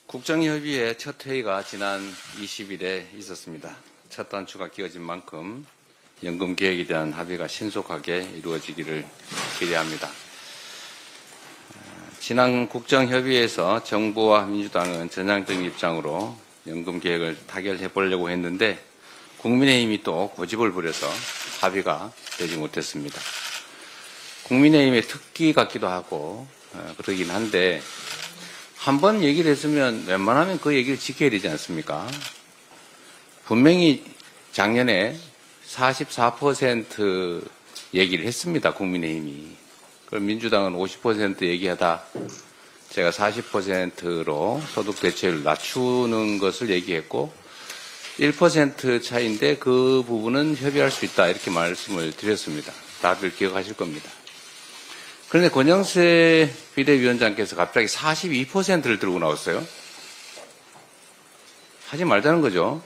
국정협의회 첫 회의가 지난 20일에 있었습니다. 첫 단추가 끼워진 만큼 연금 개혁에 대한 합의가 신속하게 이루어지기를 기대합니다. 지난 국정협의회에서 정부와 민주당은 전향적인 입장으로 연금 개혁을 타결해 보려고 했는데 국민의힘이 또 고집을 부려서 합의가 되지 못했습니다. 국민의힘의 특기 같기도 하고 그러긴 한데 한 번 얘기를 했으면 웬만하면 그 얘기를 지켜야 되지 않습니까? 분명히 작년에 44% 얘기를 했습니다. 국민의힘이. 그럼 민주당은 50% 얘기하다 제가 40%로 소득 대체율을 낮추는 것을 얘기했고 1% 차이인데 그 부분은 협의할 수 있다 이렇게 말씀을 드렸습니다. 다들 기억하실 겁니다. 그런데 권영세 비대위원장께서 갑자기 42%를 들고 나왔어요. 하지 말자는 거죠.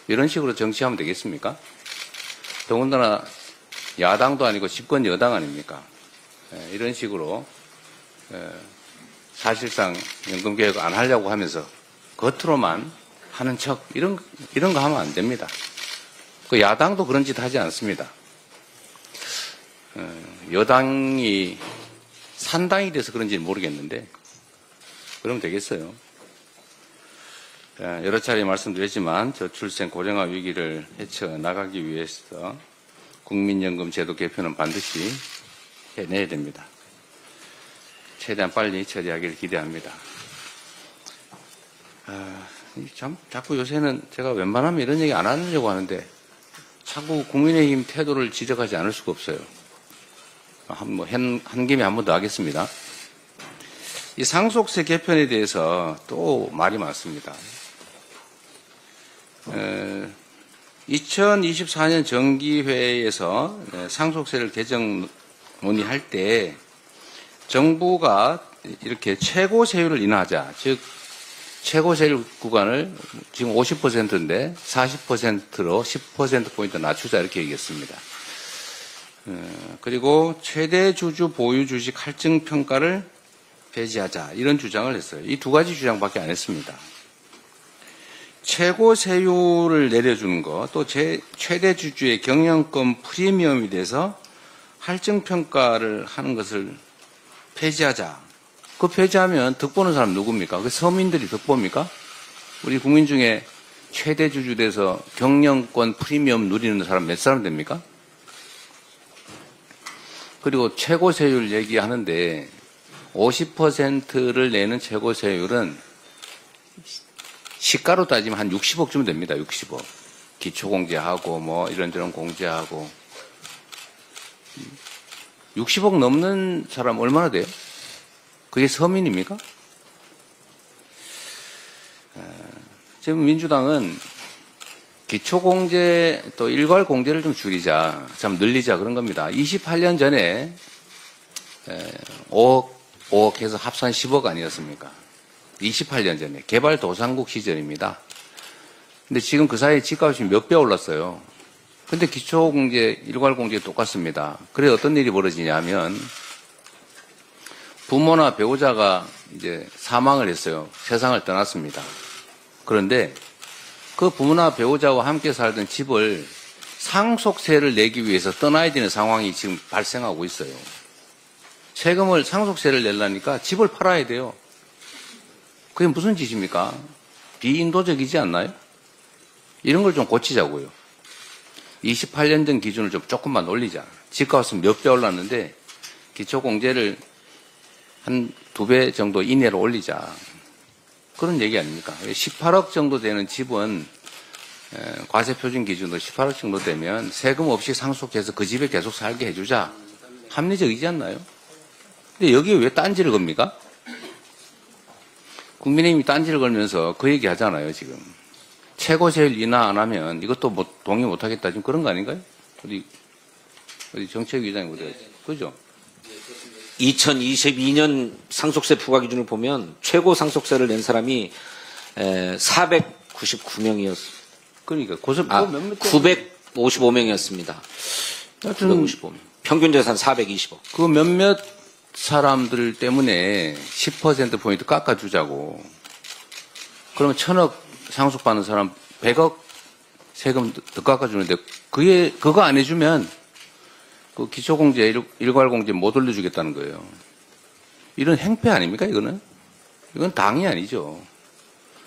이런 식으로 정치하면 되겠습니까? 더군다나 야당도 아니고 집권 여당 아닙니까? 이런 식으로 사실상 연금개혁 안 하려고 하면서 겉으로만 하는 척 이런 거 하면 안 됩니다. 그 야당도 그런 짓 하지 않습니다. 여당이 산당이 돼서 그런지는 모르겠는데 그러면 되겠어요. 여러 차례 말씀드렸지만 저출생 고령화 위기를 헤쳐나가기 위해서 국민연금 제도 개편은 반드시 해내야 됩니다. 최대한 빨리 처리하기를 기대합니다. 참 자꾸 요새는 제가 웬만하면 이런 얘기 안 하려고 하는데 자꾸 국민의힘 태도를 지적하지 않을 수가 없어요. 한 김에 한 번 더 하겠습니다. 이 상속세 개편에 대해서 또 말이 많습니다. 2024년 정기회에서 상속세를 개정 논의할 때 정부가 이렇게 최고 세율을 인하하자, 즉 최고 세율 구간을 지금 50%인데 40%로 10%포인트 낮추자 이렇게 얘기했습니다. 그리고 최대 주주 보유 주식 할증 평가를 폐지하자 이런 주장을 했어요. 이 두 가지 주장밖에 안 했습니다. 최고 세율을 내려주는 것, 또 최대 주주의 경영권 프리미엄에 대해서 할증 평가를 하는 것을 폐지하자. 그 폐지하면 득보는 사람 누굽니까? 그 서민들이 득보입니까? 우리 국민 중에 최대 주주 돼서 경영권 프리미엄 누리는 사람 몇 사람 됩니까? 그리고 최고 세율 얘기하는데 50%를 내는 최고 세율은 시가로 따지면 한 60억쯤 됩니다. 60억. 기초공제하고 뭐 이런저런 공제하고 60억 넘는 사람 얼마나 돼요? 그게 서민입니까? 지금 민주당은 기초공제 또 일괄공제를 좀 줄이자, 좀 늘리자 그런 겁니다. 28년 전에 5억 해서 합산 10억 아니었습니까? 28년 전에 개발도상국 시절입니다. 근데 지금 그 사이에 집값이 몇 배 올랐어요. 근데 기초공제, 일괄공제 똑같습니다. 그래 어떤 일이 벌어지냐면 부모나 배우자가 이제 사망을 했어요. 세상을 떠났습니다. 그런데 그 부모나 배우자와 함께 살던 집을 상속세를 내기 위해서 떠나야 되는 상황이 지금 발생하고 있어요. 세금을 상속세를 내려니까 집을 팔아야 돼요. 그게 무슨 짓입니까? 비인도적이지 않나요? 이런 걸 좀 고치자고요. 28년 전 기준을 좀 조금만 올리자. 집값은 몇 배 올랐는데 기초공제를 한 2배 정도 이내로 올리자. 그런 얘기 아닙니까? 18억 정도 되는 집은 과세표준 기준으로 18억 정도 되면 세금 없이 상속해서 그 집에 계속 살게 해주자. 합리적이지 않나요? 근데 여기에 왜 딴지를 겁니까? 국민의힘이 딴지를 걸면서 그 얘기 하잖아요, 지금. 최고세율 인하 안 하면 이것도 뭐 동의 못 하겠다. 지금 그런 거 아닌가요? 어디 정책위원장이 어디 그죠? 2022년 상속세 부과 기준을 보면 최고 상속세를 낸 사람이 499명이었습니다. 그러니까 955명이었습니다. 955명. 평균 재산 420억. 그 몇몇 사람들 때문에 10%포인트 깎아주자고. 그러면 1,000억 상속받는 사람 100억 세금 더 깎아주는데 그거 안 해주면 그 기초공제, 일괄공제 못 올려주겠다는 거예요. 이런 행패 아닙니까, 이거는? 이건 당이 아니죠.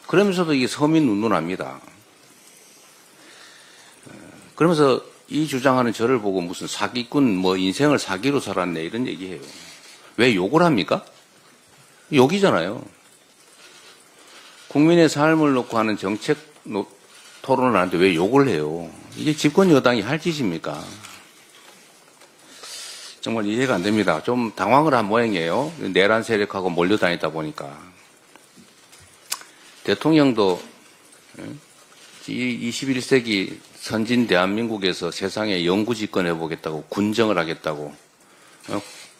그러면서도 이게 서민 운운합니다. 그러면서 이 주장하는 저를 보고 무슨 사기꾼, 뭐 인생을 사기로 살았네, 이런 얘기해요. 왜 욕을 합니까? 욕이잖아요. 국민의 삶을 놓고 하는 정책 토론을 하는데 왜 욕을 해요? 이게 집권 여당이 할 짓입니까? 정말 이해가 안 됩니다. 좀 당황을 한 모양이에요. 내란 세력하고 몰려다니다 보니까. 대통령도 21세기 선진 대한민국에서 세상에 영구 집권해보겠다고 군정을 하겠다고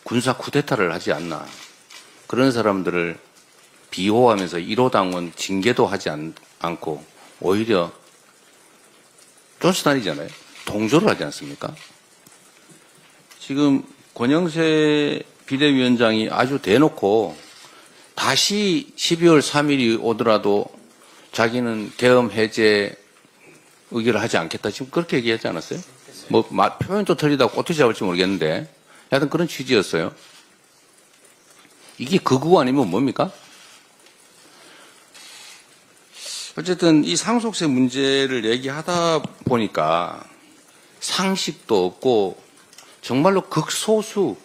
군사 쿠데타를 하지 않나. 그런 사람들을 비호하면서 1호 당원 징계도 하지 않고 오히려 쫓아다니잖아요. 동조를 하지 않습니까? 지금 권영세 비대위원장이 아주 대놓고 다시 12월 3일이 오더라도 자기는 계엄 해제 의결을 하지 않겠다. 지금 그렇게 얘기하지 않았어요? 뭐 표현도 틀리다고 어떻게 잡을지 모르겠는데 하여튼 그런 취지였어요. 이게 극우 아니면 뭡니까? 어쨌든 이 상속세 문제를 얘기하다 보니까 상식도 없고 정말로 극소수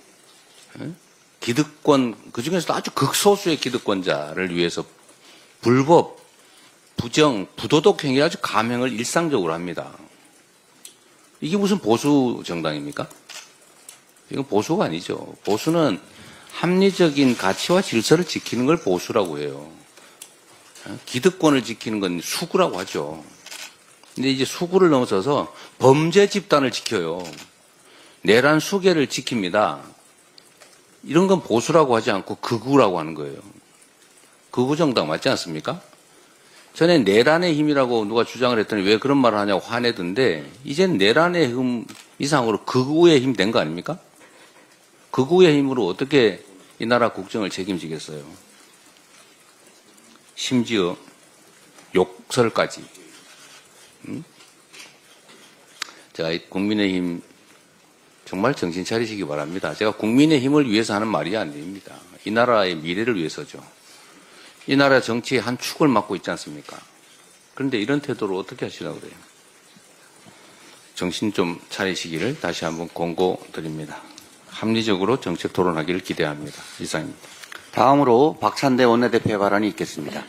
기득권, 그중에서도 아주 극소수의 기득권자를 위해서 불법, 부정, 부도덕 행위 아주 감행을 일상적으로 합니다. 이게 무슨 보수 정당입니까? 이건 보수가 아니죠. 보수는 합리적인 가치와 질서를 지키는 걸 보수라고 해요. 기득권을 지키는 건 수구라고 하죠. 근데 이제 수구를 넘어서서 범죄 집단을 지켜요. 내란 수계를 지킵니다. 이런 건 보수라고 하지 않고 극우라고 하는 거예요. 극우 정당 맞지 않습니까? 전에 내란의 힘이라고 누가 주장을 했더니 왜 그런 말을 하냐고 화내던데 이젠 내란의 힘 이상으로 극우의 힘 된 거 아닙니까? 극우의 힘으로 어떻게 이 나라 국정을 책임지겠어요? 심지어 욕설까지. 제가 국민의힘 정말 정신 차리시기 바랍니다. 제가 국민의힘을 위해서 하는 말이 아닙니다. 이 나라의 미래를 위해서죠. 이 나라 정치의 한 축을 맡고 있지 않습니까? 그런데 이런 태도로 어떻게 하시려고 그래요? 정신 좀 차리시기를 다시 한번 권고드립니다. 합리적으로 정책 토론하기를 기대합니다. 이상입니다. 다음으로 박찬대 원내대표의 발언이 있겠습니다.